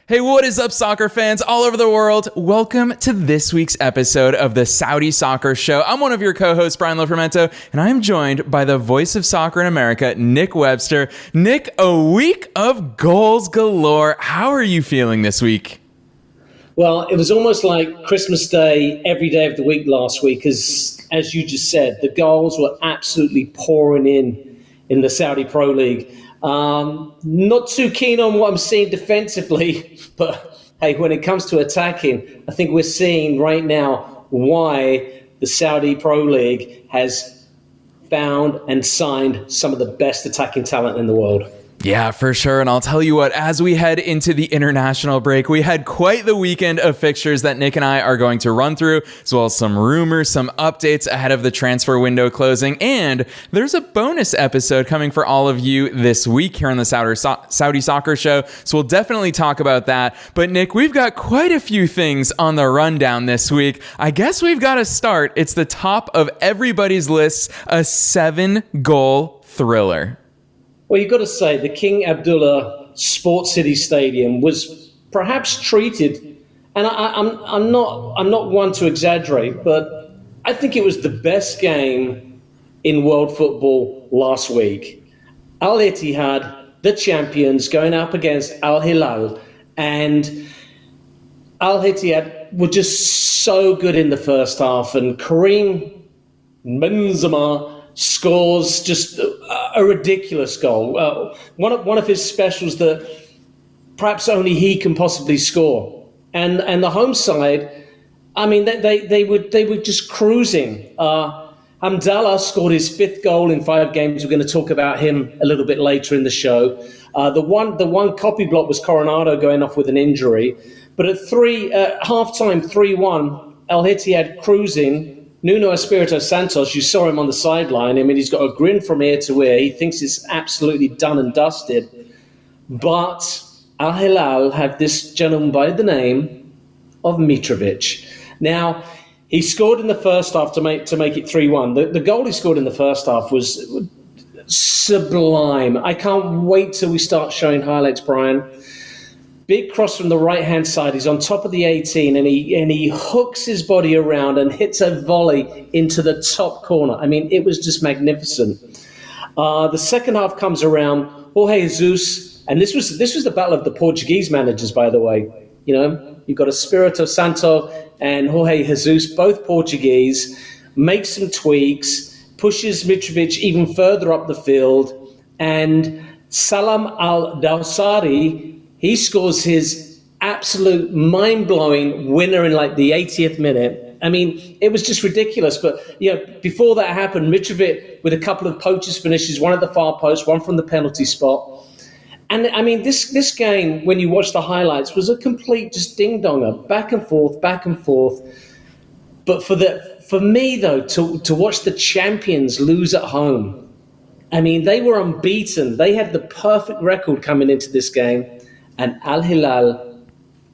Hey, what is up, soccer fans all over the world? Welcome to this week's episode of the Saudi Soccer Show. I'm one of your co-hosts, Brian Lofermento, and I am joined by the voice of soccer in America, Nick Webster. Nick, a week of goals galore. How are you feeling this week? Well, it was almost like Christmas Day every day of the week last week, as you just said. The goals were absolutely pouring in the Saudi Pro League. Not too keen on what I'm seeing defensively, but hey, when it comes to attacking, I think we're seeing right now why the Saudi Pro League has found and signed some of the best attacking talent in the world. Yeah, for sure. And I'll tell you what, as we head into the international break, we had quite the weekend of fixtures that Nick and I are going to run through, as well as some rumors, some updates ahead of the transfer window closing. And there's a bonus episode coming for all of you this week here on the Saudi Soccer Show. So we'll definitely talk about that. But Nick, we've got quite a few things on the rundown this week. I guess we've got to start. It's the top of everybody's list, a 7-goal thriller. Well, you've got to say the King Abdullah Sports City Stadium was perhaps treated, and I'm not one to exaggerate, but I think it was the best game in world football last week. Al Ittihad, the champions, going up against Al Hilal, and Al Ittihad were just so good in the first half, and Karim Benzema scores just a ridiculous goal. One of his specials that perhaps only he can possibly score. And the home side, I mean, they were just cruising. Hamdallah scored his 5th goal in 5 games. We're going to talk about him a little bit later in the show. The one copy block was Coronado going off with an injury. But at halftime 3-1, Al Ittihad cruising. Nuno Espirito Santos, you saw him on the sideline. I mean, he's got a grin from ear to ear. He thinks it's absolutely done and dusted. But Al Hilal have this gentleman by the name of Mitrovic. Now, he scored in the first half to make it 3-1. The goal he scored in the first half was sublime. I can't wait till we start showing highlights, Brian. Big cross from the right-hand side. He's on top of the 18, and he hooks his body around and hits a volley into the top corner. I mean, it was just magnificent. The second half comes around. Jorge Jesus, and this was the battle of the Portuguese managers, by the way. You know, you've got Espirito Santo and Jorge Jesus, both Portuguese, makes some tweaks, pushes Mitrovic even further up the field, and Salam Al-Dawsari, he scores his absolute mind-blowing winner in like the 80th minute. I mean, it was just ridiculous. But, you know, before that happened, Mitrovic with a couple of poachers finishes, one at the far post, one from the penalty spot. And, I mean, this game, when you watch the highlights, was a complete just ding-donger, back and forth, back and forth. But for me, though, to watch the champions lose at home, I mean, they were unbeaten. They had the perfect record coming into this game. And Al Hilal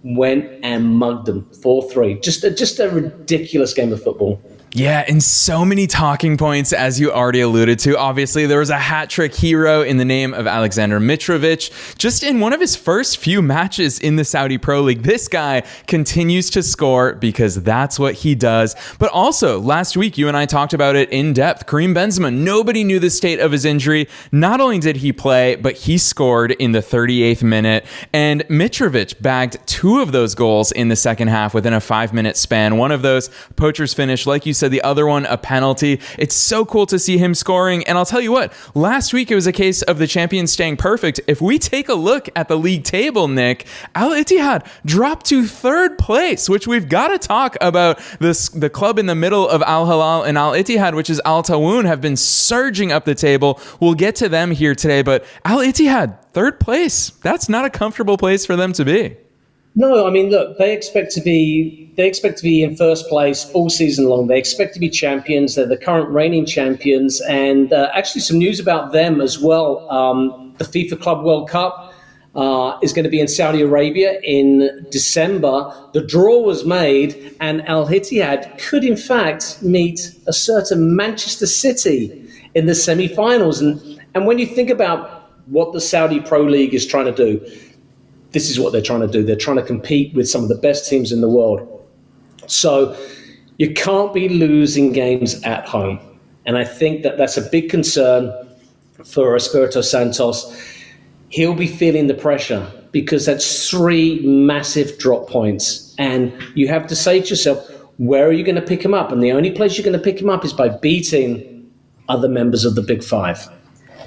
went and mugged them 4-3. Just a ridiculous game of football. Yeah, and so many talking points, as you already alluded to. Obviously, there was a hat-trick hero in the name of Alexander Mitrovic. Just in one of his first few matches in the Saudi Pro League, this guy continues to score because that's what he does. But also, last week, you and I talked about it in depth. Karim Benzema, nobody knew the state of his injury. Not only did he play, but he scored in the 38th minute. And Mitrovic bagged 2 of those goals in the second half within a 5-minute span. One of those, poacher's finish, like you said, the other one, a penalty. It's so cool to see him scoring. And I'll tell you what, last week it was a case of the champions staying perfect. If we take a look at the league table, Nick, Al Ittihad dropped to 3rd place, which we've got to talk about. The club in the middle of Al Hilal and Al Ittihad, which is Al Tawoun, have been surging up the table. We'll get to them here today, but Al Ittihad, 3rd place. That's not a comfortable place for them to be. No, I mean, look, they expect to be in first place all season long. They expect to be champions. They're the current reigning champions. And actually some news about them as well. The FIFA Club World Cup is going to be in Saudi Arabia in December. The draw was made, and Al Ittihad could, in fact, meet a certain Manchester City in the semi-finals. And when you think about what the Saudi Pro League is trying to do, this is what they're trying to do. They're trying to compete with some of the best teams in the world. So you can't be losing games at home. And I think that that's a big concern for Espirito Santos. He'll be feeling the pressure because that's 3 massive drop points. And you have to say to yourself, where are you going to pick him up? And the only place you're going to pick him up is by beating other members of the Big Five.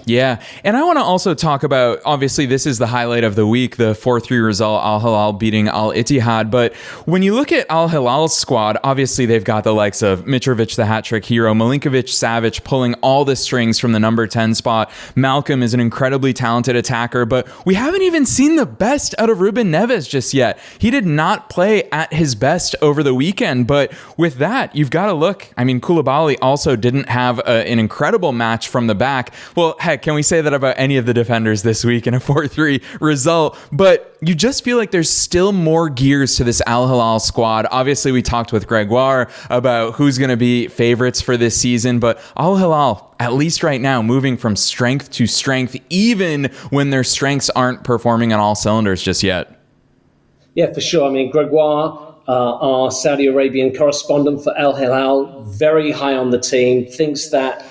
Yeah, and I want to also talk about, obviously this is the highlight of the week, the 4-3 result, Al Hilal beating Al Ittihad, but when you look at Al Hilal's squad, obviously they've got the likes of Mitrovic, the hat-trick hero, Milinkovic, Savic pulling all the strings from the number 10 spot. Malcolm is an incredibly talented attacker, but we haven't even seen the best out of Ruben Neves just yet. He did not play at his best over the weekend, but with that, you've got to look. I mean, Koulibaly also didn't have an incredible match from the back. Well, heck, can we say that about any of the defenders this week in a 4-3 result? But you just feel like there's still more gears to this Al Hilal squad. Obviously, we talked with Gregoire about who's going to be favorites for this season, but Al Hilal, at least right now, moving from strength to strength, even when their strengths aren't performing on all cylinders just yet. Yeah, for sure. I mean, Gregoire, our Saudi Arabian correspondent for Al Hilal, very high on the team, thinks that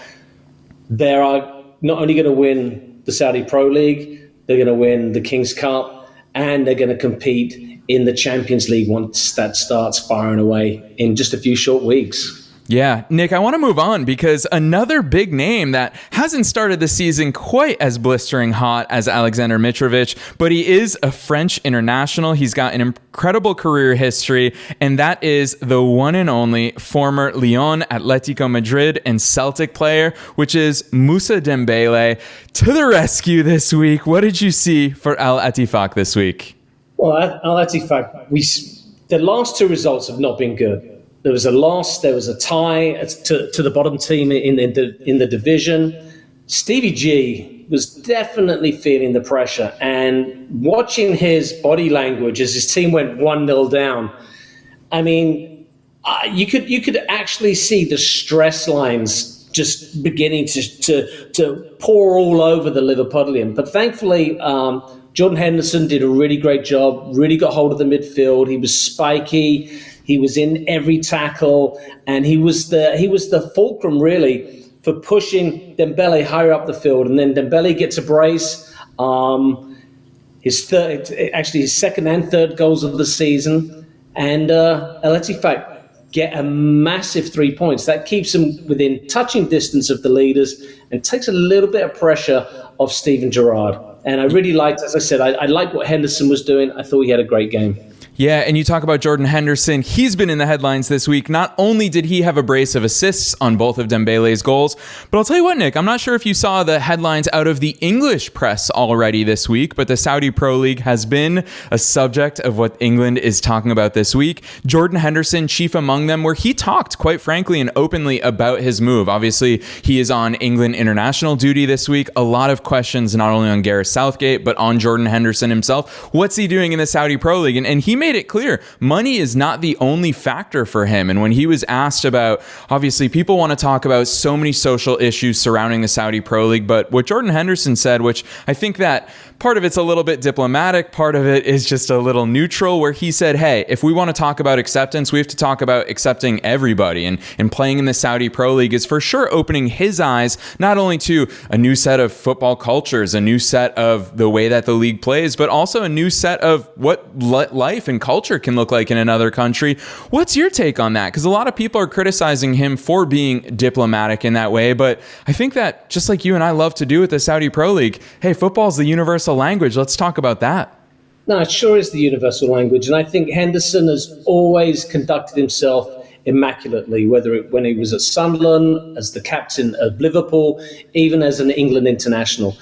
there are not only going to win the Saudi Pro League, they're going to win the King's Cup, and they're going to compete in the Champions League once that starts firing away in just a few short weeks. Yeah, Nick, I want to move on because another big name that hasn't started the season quite as blistering hot as Alexander Mitrovic, but he is a French international. He's got an incredible career history, and that is the one and only former Lyon, Atletico Madrid, and Celtic player, which is Moussa Dembele. To the rescue this week. What did you see for Al Ettifaq this week? Well, Al Ettifaq, the last 2 results have not been good. There was a loss. There was a tie to the bottom team in the division. Stevie G was definitely feeling the pressure, and watching his body language as his team went 1-0 down. I mean, you could actually see the stress lines just beginning to pour all over the Liverpudlian. But thankfully, Jordan Henderson did a really great job. Really got hold of the midfield. He was spiky. He was in every tackle, and he was the fulcrum really for pushing Dembele higher up the field. And then Dembele gets a brace. His second and third goals of the season, and Al Ettifaq get a massive 3 points. That keeps him within touching distance of the leaders and takes a little bit of pressure off Steven Gerrard. And I really liked, as I said, I liked what Henderson was doing. I thought he had a great game. Yeah, and you talk about Jordan Henderson. He's been in the headlines this week. Not only did he have a brace of assists on both of Dembele's goals, but I'll tell you what, Nick, I'm not sure if you saw the headlines out of the English press already this week, but the Saudi Pro League has been a subject of what England is talking about this week. Jordan Henderson, chief among them, where he talked quite frankly and openly about his move. Obviously, he is on England international duty this week. A lot of questions not only on Gareth Southgate, but on Jordan Henderson himself. What's he doing in the Saudi Pro League? And he made it clear money is not the only factor for him. And when he was asked about, obviously people want to talk about so many social issues surrounding the Saudi Pro League, but what Jordan Henderson said, which I think that part of it's a little bit diplomatic, part of it is just a little neutral, where he said, hey, if we want to talk about acceptance, we have to talk about accepting everybody. And playing in the Saudi Pro League is for sure opening his eyes, not only to a new set of football cultures, a new set of the way that the league plays, but also a new set of what life and culture can look like in another country. What's your take on that? Because a lot of people are criticizing him for being diplomatic in that way, but I think that just like you and I love to do with the Saudi Pro League, hey, football's the universal language. Let's talk about that. No, it sure is the universal language. And I think Henderson has always conducted himself immaculately, when he was at Sunderland, as the captain of Liverpool, even as an England international.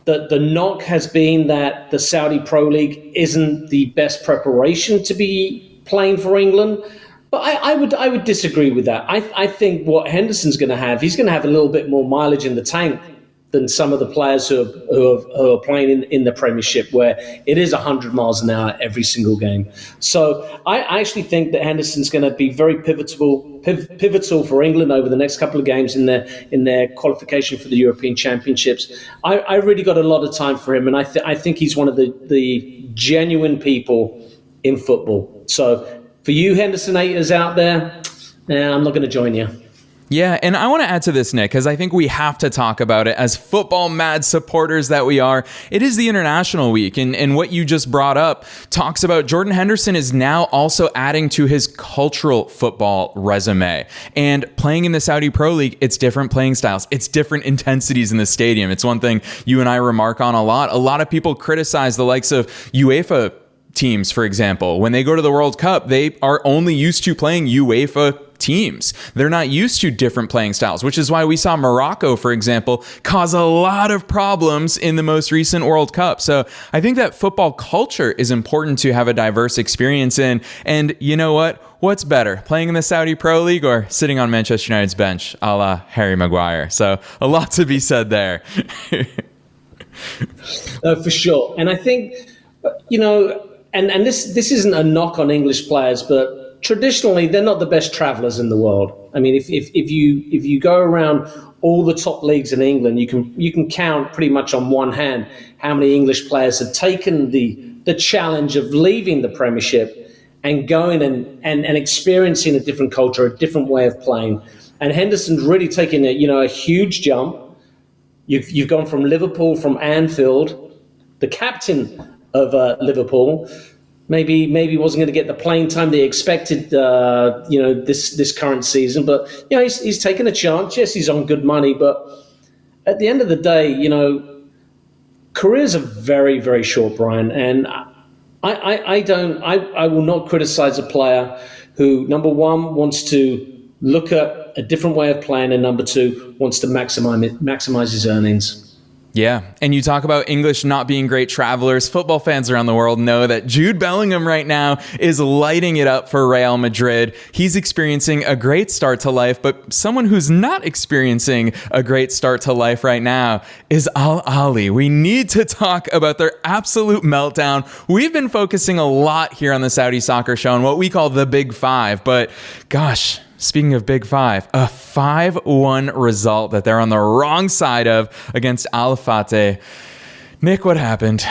The knock has been that the Saudi Pro League isn't the best preparation to be playing for England. But I would disagree with that. I think what Henderson's going to have, he's going to have a little bit more mileage in the tank than some of the players who are playing in the Premiership, where it is 100 miles an hour every single game. So I actually think that Henderson's going to be very pivotal for England over the next couple of games in their qualification for the European Championships. I really got a lot of time for him, and I think he's one of the genuine people in football. So for you Henderson haters out there, I'm not going to join you. Yeah, and I want to add to this, Nick, because I think we have to talk about it as football mad supporters that we are. It is the International Week, and what you just brought up talks about Jordan Henderson is now also adding to his cultural football resume. And playing in the Saudi Pro League, it's different playing styles. It's different intensities in the stadium. It's one thing you and I remark on a lot. A lot of people criticize the likes of UEFA teams, for example. When they go to the World Cup, they are only used to playing UEFA teams. They're not used to different playing styles, which is why we saw Morocco, for example, cause a lot of problems in the most recent World Cup. So I think that football culture is important to have a diverse experience in. And you know what? What's better, playing in the Saudi Pro League or sitting on Manchester United's bench, a la Harry Maguire? So a lot to be said there. For sure. And I think, and this isn't a knock on English players, but traditionally, they're not the best travellers in the world. I mean, if you go around all the top leagues in England, you can count pretty much on one hand how many English players have taken the challenge of leaving the Premiership and going and experiencing a different culture, a different way of playing. And Henderson's really taken a huge jump. You've gone from Liverpool, from Anfield, the captain of Liverpool. Maybe wasn't going to get the playing time they expected, this current season. But he's taken a chance. Yes, he's on good money, but at the end of the day, careers are very, very short, Brian. And I will not criticize a player who, number one, wants to look at a different way of playing, and number two, wants to maximize his earnings. Yeah, and you talk about English not being great travelers. Football fans around the world know that Jude Bellingham right now is lighting it up for Real Madrid. He's experiencing a great start to life, but someone who's not experiencing a great start to life right now is Al Ahly. We need to talk about their absolute meltdown. We've been focusing a lot here on the Saudi Soccer Show on what we call the Big Five, but gosh, speaking of Big Five, a 5-1 result that they're on the wrong side of against Al Fateh. Nick, what happened?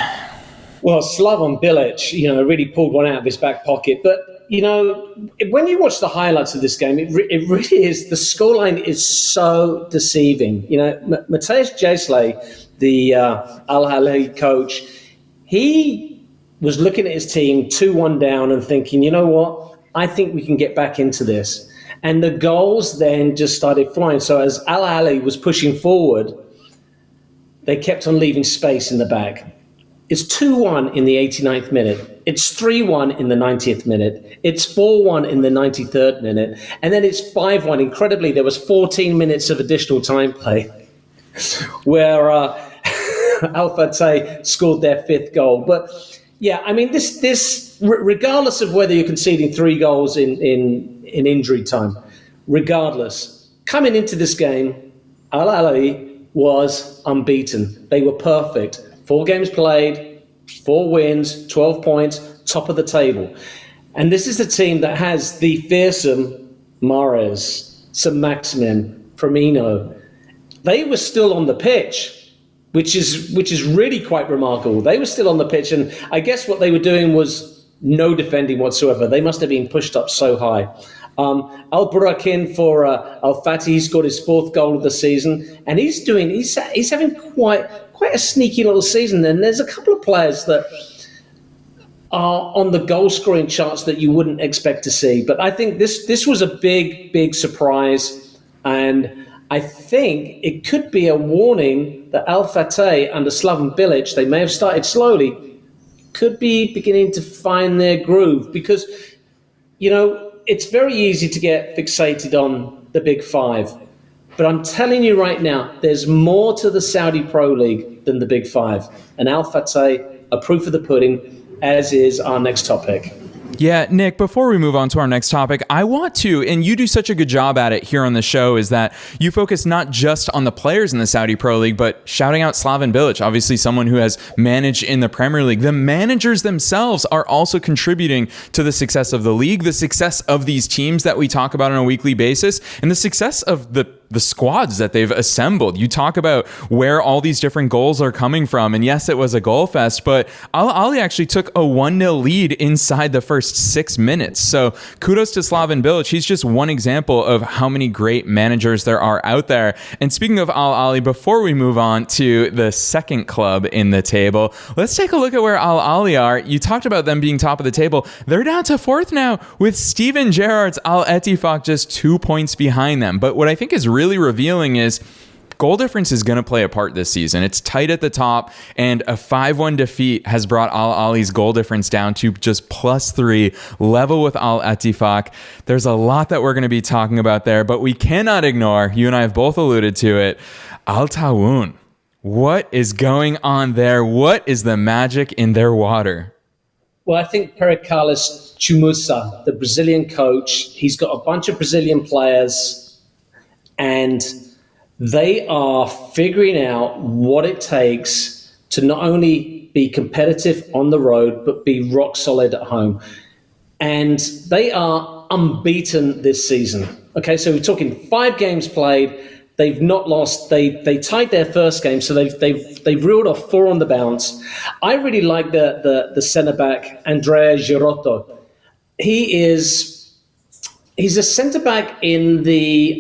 Well, Slaven Bilic, really pulled one out of his back pocket. But, when you watch the highlights of this game, it really is, the scoreline is so deceiving. Matthias Jesle, the Al Ahly coach, he was looking at his team 2-1 down and thinking, you know what, I think we can get back into this. And the goals then just started flying. So as Al Ahly was pushing forward, they kept on leaving space in the back. It's 2-1 in the 89th minute. It's 3-1 in the 90th minute. It's 4-1 in the 93rd minute. And then it's 5-1. Incredibly, there was 14 minutes of additional time play where Al Fateh scored their fifth goal. But yeah, I mean, this regardless of whether you're conceding 3 goals in injury time, regardless, coming into this game, Al Ahly was unbeaten. They were perfect. 4 games played, 4 wins, 12 points, top of the table. And this is a team that has the fearsome Mahrez, Saint-Maximin, Firmino. They were still on the pitch, which is really quite remarkable. They were still on the pitch, and I guess what they were doing was no defending whatsoever. They must have been pushed up so high. Al Burakin for Al Fateh, he scored his 4th goal of the season, and he's having quite a sneaky little season. And there's a couple of players that are on the goal scoring charts that you wouldn't expect to see. But I think this was a big surprise, and I think it could be a warning that Al Fateh under Slaven Bilic, they may have started slowly, could be beginning to find their groove, because it's very easy to get fixated on the Big Five. But I'm telling you right now, there's more to the Saudi Pro League than the Big Five. And Al Fateh, a proof of the pudding, as is our next topic. Yeah, Nick, before we move on to our next topic, I want to, and you do such a good job at it here on the show, is that you focus not just on the players in the Saudi Pro League, but shouting out Slaven Bilic, obviously someone who has managed in the Premier League. The managers themselves are also contributing to the success of the league, the success of these teams that we talk about on a weekly basis, and the success of the squads that they've assembled. You talk about where all these different goals are coming from. And yes, it was a goal fest, but Al Ahly actually took a 1-0 lead inside the first 6 minutes. So kudos to Slaven Bilic. He's just one example of how many great managers there are out there. And speaking of Al Ahly, before we move on to the second club in the table, let's take a look at where Al Ahly are. You talked about them being top of the table. They're down to fourth now with Steven Gerrard's Al Ettifaq just 2 points behind them. But what I think is really revealing is goal difference is going to play a part this season. It's tight at the top, and a 5-1 defeat has brought Al Ahly's goal difference down to just +3, level with Al Ettifaq. There's a lot that we're going to be talking about there, but we cannot ignore, you and I have both alluded to it, Al Tawun. What is going on there? What is the magic in their water? Well, I think Pericales Chumusa, the Brazilian coach, he's got a bunch of Brazilian players, and they are figuring out what it takes to not only be competitive on the road, but be rock solid at home. And they are unbeaten this season. Okay, so we're talking 5 games played. They've not lost. They tied their first game, so they've reeled off 4 on the bounce. I really like the centre back Andrea Girotto. He's a centre-back in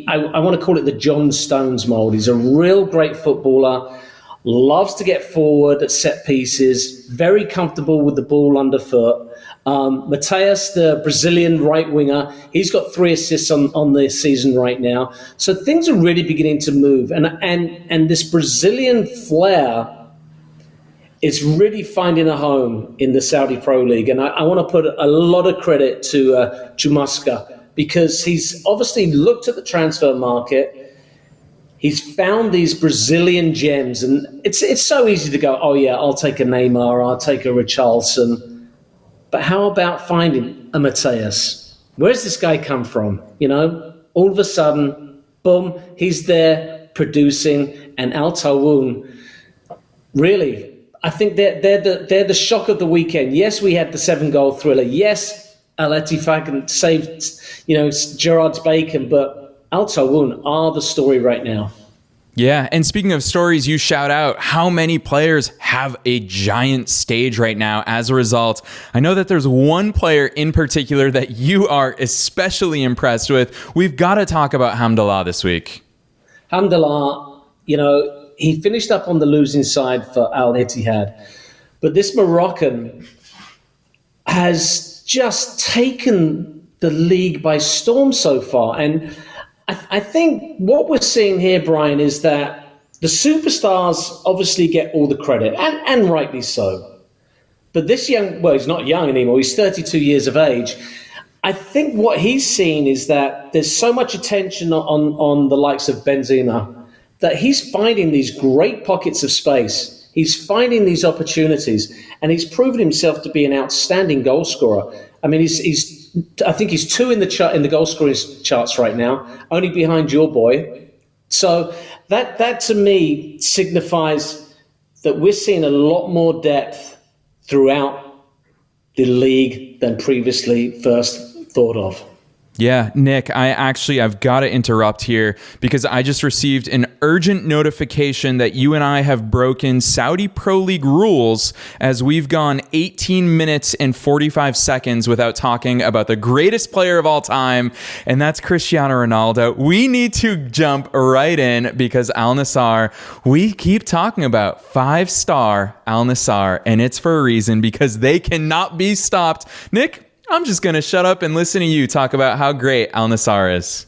I want to call it the John Stones mould. He's a real great footballer, loves to get forward at set pieces, very comfortable with the ball underfoot. Mateus, the Brazilian right winger, he's got 3 assists on the season right now. So things are really beginning to move. And this Brazilian flair is really finding a home in the Saudi Pro League. And I want to put a lot of credit to Chumasca, because he's obviously looked at the transfer market. He's found these Brazilian gems, and it's so easy to go, oh yeah, I'll take a Neymar, I'll take a Richarlison. But how about finding a Mateus? Where's this guy come from? You know, all of a sudden, boom, he's there producing. And Al Tawun, really, I think they're the shock of the weekend. Yes, we had the 7-goal thriller. Yes, Al Ettifaq saved, Gerard's bacon, but Al Tawun are the story right now. Yeah, and speaking of stories, you shout out how many players have a giant stage right now as a result. I know that there's one player in particular that you are especially impressed with. We've got to talk about Hamdallah this week. Hamdallah, he finished up on the losing side for Al Ittihad, but this Moroccan has just taken the league by storm so far. And I think what we're seeing here, Brian, is that the superstars obviously get all the credit, and rightly so. But this he's not young anymore, he's 32 years of age. I think what he's seen is that there's so much attention on the likes of Benzema that he's finding these great pockets of space. He's finding these opportunities, and he's proven himself to be an outstanding goal scorer. I mean, I think he's 2 in the goal scoring charts right now, only behind your boy. So that to me signifies that we're seeing a lot more depth throughout the league than previously first thought of. Yeah, Nick, I've got to interrupt here because I just received an urgent notification that you and I have broken Saudi Pro League rules as we've gone 18 minutes and 45 seconds without talking about the greatest player of all time, and that's Cristiano Ronaldo. We need to jump right in because Al Nassr, we keep talking about 5-star Al Nassr, and it's for a reason because they cannot be stopped. Nick, I'm just going to shut up and listen to you talk about how great Al Nassr is.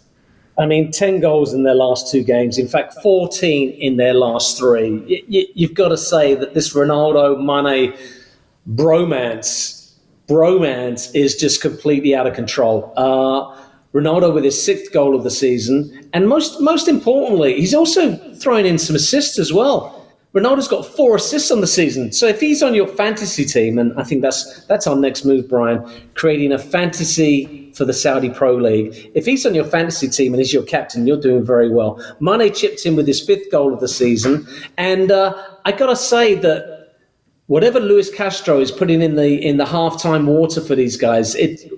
I mean, 10 goals in their last 2 games. In fact, 14 in their last 3. You've got to say that this Ronaldo-Mane bromance is just completely out of control. Ronaldo with his 6th goal of the season. And most importantly, he's also throwing in some assists as well. Ronaldo's got 4 assists on the season. So if he's on your fantasy team, and I think that's our next move, Brian, creating a fantasy for the Saudi Pro League. If he's on your fantasy team and he's your captain, you're doing very well. Mane chipped in with his 5th goal of the season. And I got to say that whatever Luis Castro is putting in the halftime water for these guys,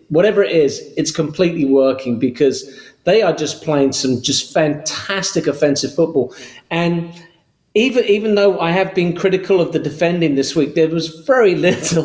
whatever it is, it's completely working because they are just playing some just fantastic offensive football. And even though I have been critical of the defending this week, there was very little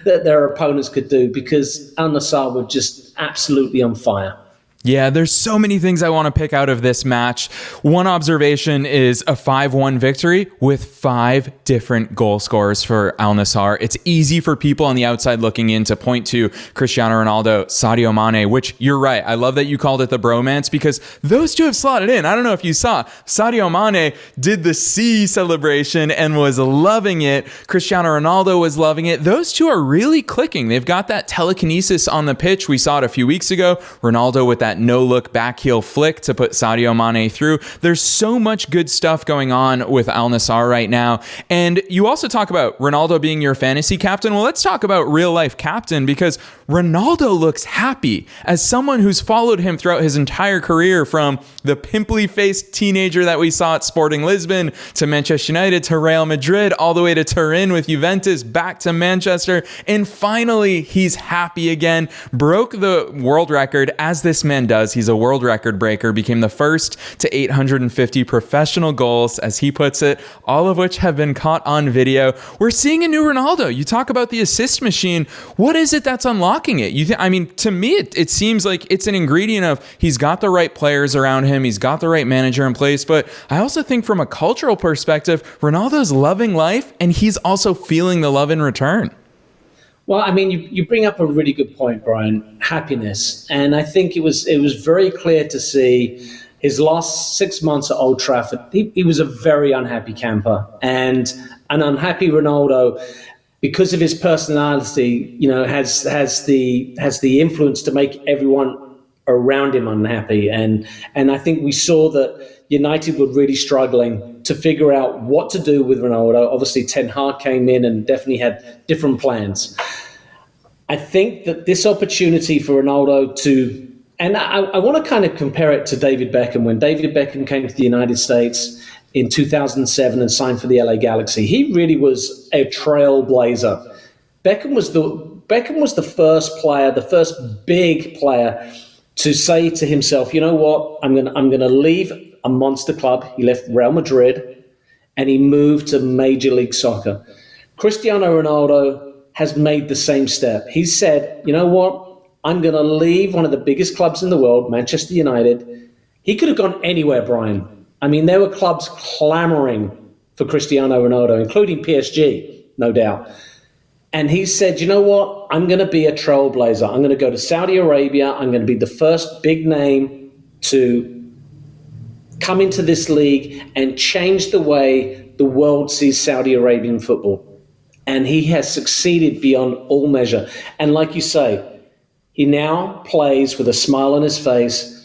that their opponents could do because Al Nassr were just absolutely on fire. Yeah, there's so many things I want to pick out of this match. One observation is a 5-1 victory with 5 different goal scorers for Al Nassr. It's easy for people on the outside looking in to point to Cristiano Ronaldo, Sadio Mane, which you're right. I love that you called it the bromance because those two have slotted in. I don't know if you saw. Sadio Mane did the C celebration and was loving it. Cristiano Ronaldo was loving it. Those two are really clicking. They've got that telekinesis on the pitch. We saw it a few weeks ago. Ronaldo with that no-look back heel flick to put Sadio Mane through. There's so much good stuff going on with Al Nassr right now. And you also talk about Ronaldo being your fantasy captain. Well, let's talk about real-life captain because Ronaldo looks happy. As someone who's followed him throughout his entire career, from the pimply-faced teenager that we saw at Sporting Lisbon to Manchester United to Real Madrid, all the way to Turin with Juventus, back to Manchester, and finally he's happy again. Broke the world record, as this man does. He's a world record breaker, became the first to 850 professional goals, as he puts it, all of which have been caught on video. We're seeing a new Ronaldo. You talk about the assist machine. What is it that's unlocking it? To me, it seems like it's an ingredient of he's got the right players around him. He's got the right manager in place. But I also think from a cultural perspective, Ronaldo's loving life and he's also feeling the love in return. Well, I mean, you bring up a really good point, Brian, happiness. And I think it was very clear to see his last 6 months at Old Trafford. He was a very unhappy camper, and an unhappy Ronaldo, because of his personality, has the influence to make everyone around him unhappy. And I think we saw that United were really struggling to figure out what to do with Ronaldo. Obviously, Ten Hag came in and definitely had different plans. I think that this opportunity for Ronaldo to, and I want to kind of compare it to David Beckham. When David Beckham came to the United States in 2007 and signed for the LA Galaxy, he really was a trailblazer. Beckham was the first player, the first big player to say to himself, you know what, I'm gonna leave a monster club. He left Real Madrid and he moved to Major League Soccer. Cristiano Ronaldo has made the same step. He said, you know what, I'm going to leave one of the biggest clubs in the world, Manchester United. He could have gone anywhere, Brian. I mean, there were clubs clamoring for Cristiano Ronaldo, including PSG, no doubt. And he said, you know what, I'm going to be a trailblazer. I'm going to go to Saudi Arabia. I'm going to be the first big name to come into this league and change the way the world sees Saudi Arabian football. And he has succeeded beyond all measure. And like you say, he now plays with a smile on his face.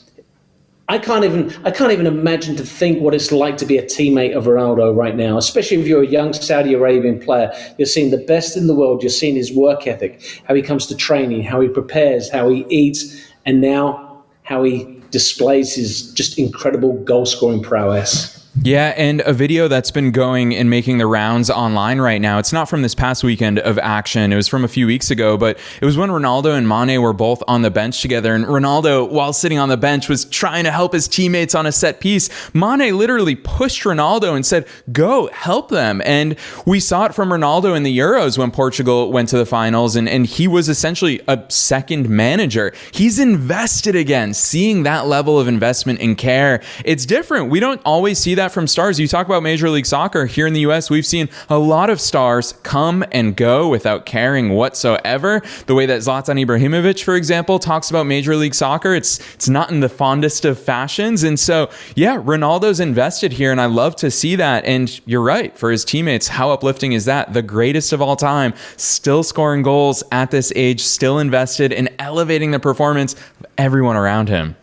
I can't even imagine to think what it's like to be a teammate of Ronaldo right now, especially if you're a young Saudi Arabian player. You're seeing the best in the world. You're seeing his work ethic, how he comes to training, how he prepares, how he eats, and now how he displays his just incredible goal-scoring prowess. Yeah, and a video that's been going and making the rounds online right now. It's not from this past weekend of action. It was from a few weeks ago, but it was when Ronaldo and Mane were both on the bench together. And Ronaldo, while sitting on the bench, was trying to help his teammates on a set piece. Mane literally pushed Ronaldo and said, go, help them. And we saw it from Ronaldo in the Euros when Portugal went to the finals, and he was essentially a second manager. He's invested again, seeing that level of investment and care. It's different. We don't always see that from stars. You talk about Major League Soccer here in the US, we've seen a lot of stars come and go without caring whatsoever. The way that Zlatan Ibrahimovic, for example, talks about Major League Soccer, it's not in the fondest of fashions. And so, yeah, Ronaldo's invested here, and I love to see that. And you're right, for his teammates, how uplifting is that? The greatest of all time, still scoring goals at this age, still invested in elevating the performance of everyone around him.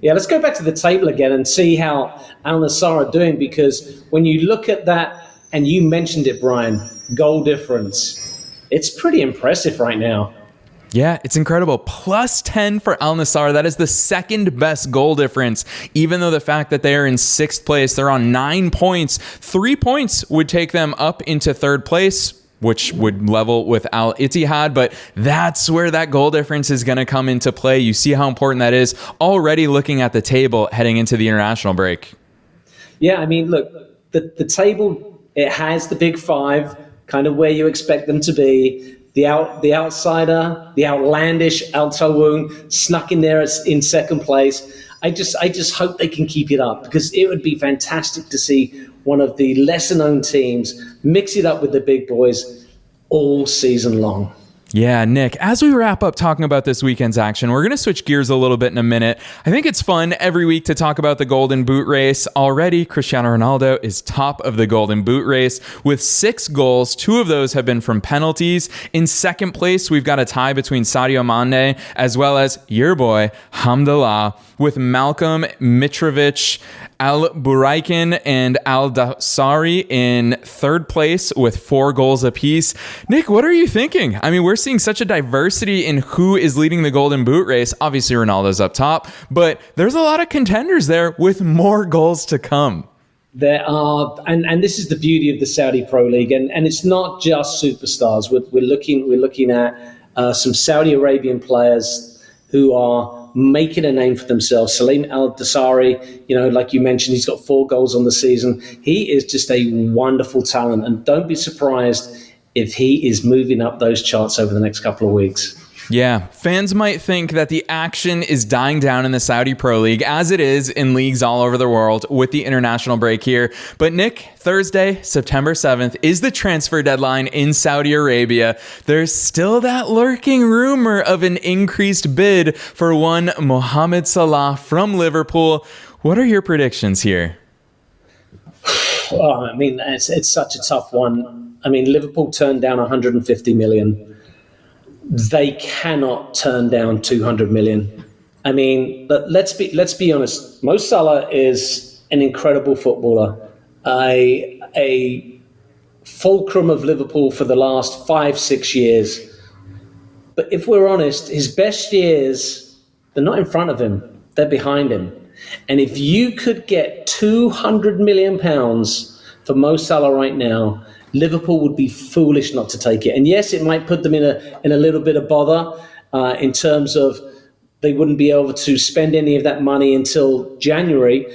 Yeah, let's go back to the table again and see how Al Nassr are doing, because when you look at that, and you mentioned it, Brian, goal difference, it's pretty impressive right now. Yeah, it's incredible. Plus 10 for Al Nassr. That is the second best goal difference, even though the fact that they are in sixth place, they're on 9 points. 3 points would take them up into third place, which would level with Al Ittihad, but that's where that goal difference is going to come into play. You see how important that is already looking at the table heading into the international break. Yeah, I mean, look, the table, it has the big five, kind of where you expect them to be. The outsider, the outlandish Al Tawun snuck in there in second place. I just hope they can keep it up, because it would be fantastic to see one of the lesser known teams mix it up with the big boys all season long. Yeah, Nick, as we wrap up talking about this weekend's action, we're going to switch gears a little bit in a minute. I think it's fun every week to talk about the Golden Boot race. Already, Cristiano Ronaldo is top of the Golden Boot race with 6 goals. 2 of those have been from penalties. In second place, we've got a tie between Sadio Mane as well as your boy, Hamdallah, with Malcolm Mitrovic, Al Buraikin, and Al Dawsari in third place with 4 goals apiece. Nick, what are you thinking? I mean, we're seeing such a diversity in who is leading the Golden Boot race. Obviously, Ronaldo's up top, but there's a lot of contenders there with more goals to come. There are, and this is the beauty of the Saudi Pro League, and it's not just superstars. We're looking at some Saudi Arabian players who are making a name for themselves. Salim Al Dawsari, like you mentioned, he's got 4 goals on the season. He is just a wonderful talent, and don't be surprised if he is moving up those charts over the next couple of weeks. Yeah, fans might think that the action is dying down in the Saudi Pro League, as it is in leagues all over the world with the international break here. But Nick, Thursday, September 7th, is the transfer deadline in Saudi Arabia. There's still that lurking rumor of an increased bid for one Mohamed Salah from Liverpool. What are your predictions here? Oh, I mean, it's such a tough one. I mean, Liverpool turned down 150 million. They cannot turn down 200 million. I mean, let's be honest. Mo Salah is an incredible footballer, a fulcrum of Liverpool for the last 5-6 years. But if we're honest, his best years, they're not in front of him; they're behind him. And if you could get £200 million for Mo Salah right now, Liverpool would be foolish not to take it. And yes, it might put them in a little bit of bother in terms of they wouldn't be able to spend any of that money until January.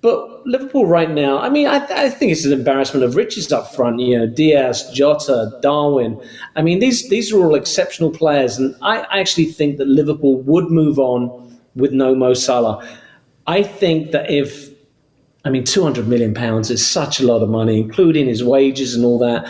But Liverpool right now, I mean, I think it's an embarrassment of riches up front. Diaz, Jota, Darwin. I mean, these are all exceptional players. And I actually think that Liverpool would move on with no Mo Salah. I think that £200 million is such a lot of money, including his wages and all that.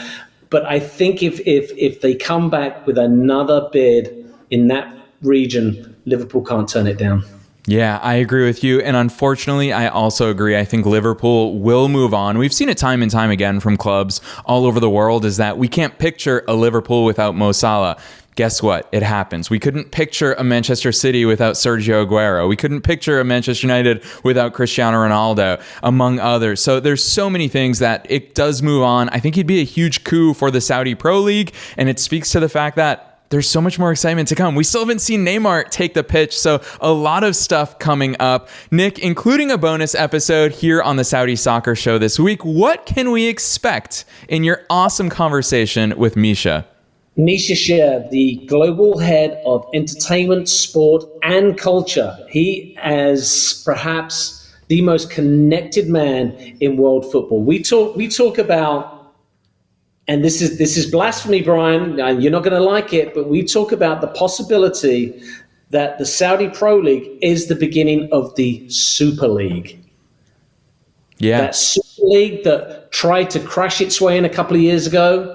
But I think if they come back with another bid in that region, Liverpool can't turn it down. Yeah, I agree with you. And unfortunately, I also agree. I think Liverpool will move on. We've seen it time and time again from clubs all over the world, is that we can't picture a Liverpool without Mo Salah. Guess what? It happens. We couldn't picture a Manchester City without Sergio Aguero. We couldn't picture a Manchester United without Cristiano Ronaldo, among others. So there's so many things that it does move on. I think it'd be a huge coup for the Saudi Pro League, and it speaks to the fact that there's so much more excitement to come. We still haven't seen Neymar take the pitch, so a lot of stuff coming up. Nick, including a bonus episode here on the Saudi Soccer Show this week, what can we expect in your awesome conversation with Misha? Misha Sher, the global head of entertainment, sport, and culture. He is perhaps the most connected man in world football. We talk about, and this is blasphemy, Brian. You're not going to like it, but we talk about the possibility that the Saudi Pro League is the beginning of the Super League. Yeah, that Super League that tried to crash its way in a couple of years ago.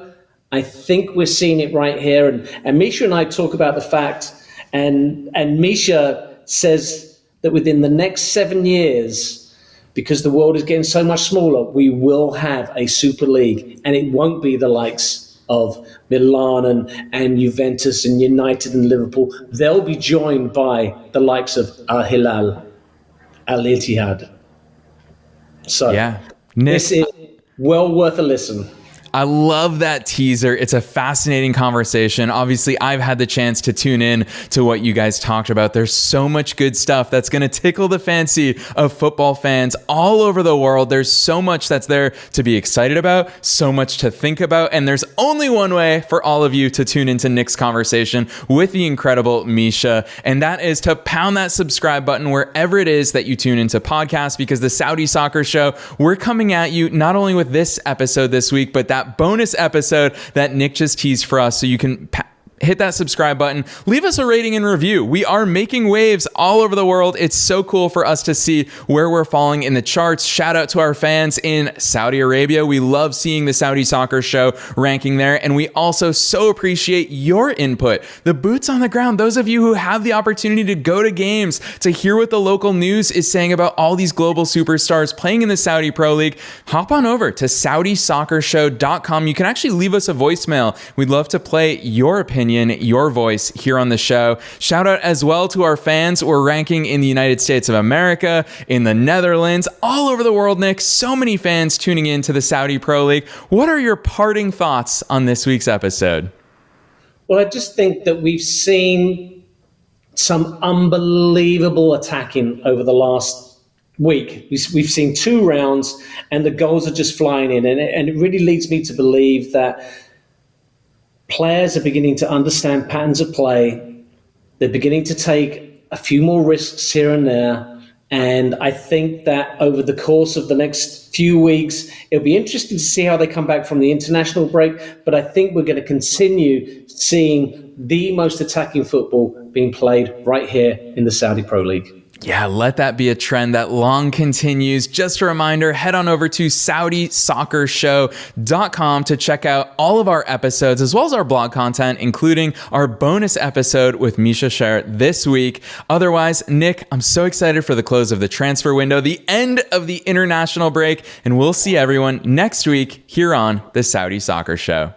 I think we're seeing it right here. And Misha and I talk about the fact, and Misha says that within the next 7 years, because the world is getting so much smaller, we will have a Super League. And it won't be the likes of Milan and Juventus and United and Liverpool. They'll be joined by the likes of Al Hilal, at Al Ittihad. So Yeah. Nick, this is well worth a listen. I love that teaser. It's a fascinating conversation. Obviously, I've had the chance to tune in to what you guys talked about. There's so much good stuff that's going to tickle the fancy of football fans all over the world. There's so much that's there to be excited about, so much to think about, and there's only one way for all of you to tune into Nick's conversation with the incredible Misha, and that is to pound that subscribe button wherever it is that you tune into podcasts, because the Saudi Soccer Show, we're coming at you not only with this episode this week, but that bonus episode that Nick just teased for us, so you can hit that subscribe button, leave us a rating and review. We are making waves all over the world. It's so cool for us to see where we're falling in the charts. Shout out to our fans in Saudi Arabia. We love seeing the Saudi Soccer Show ranking there, and we also so appreciate your input. The boots on the ground, those of you who have the opportunity to go to games, to hear what the local news is saying about all these global superstars playing in the Saudi Pro League, hop on over to saudisoccershow.com. You can actually leave us a voicemail. We'd love to play your opinion, your voice here on the show. Shout out as well to our fans. We're ranking in the United States of America, in the Netherlands, all over the world, Nick. So many fans tuning in to the Saudi Pro League. What are your parting thoughts on this week's episode? Well, I just think that we've seen some unbelievable attacking over the last week. We've seen 2 rounds and the goals are just flying in. And it really leads me to believe that players are beginning to understand patterns of play. They're beginning to take a few more risks here and there. And I think that over the course of the next few weeks, it'll be interesting to see how they come back from the international break. But I think we're going to continue seeing the most attacking football being played right here in the Saudi Pro League. Yeah, let that be a trend that long continues. Just a reminder, head on over to saudisoccershow.com to check out all of our episodes, as well as our blog content, including our bonus episode with Misha Sher this week. Otherwise, Nick, I'm so excited for the close of the transfer window, the end of the international break, and we'll see everyone next week here on the Saudi Soccer Show.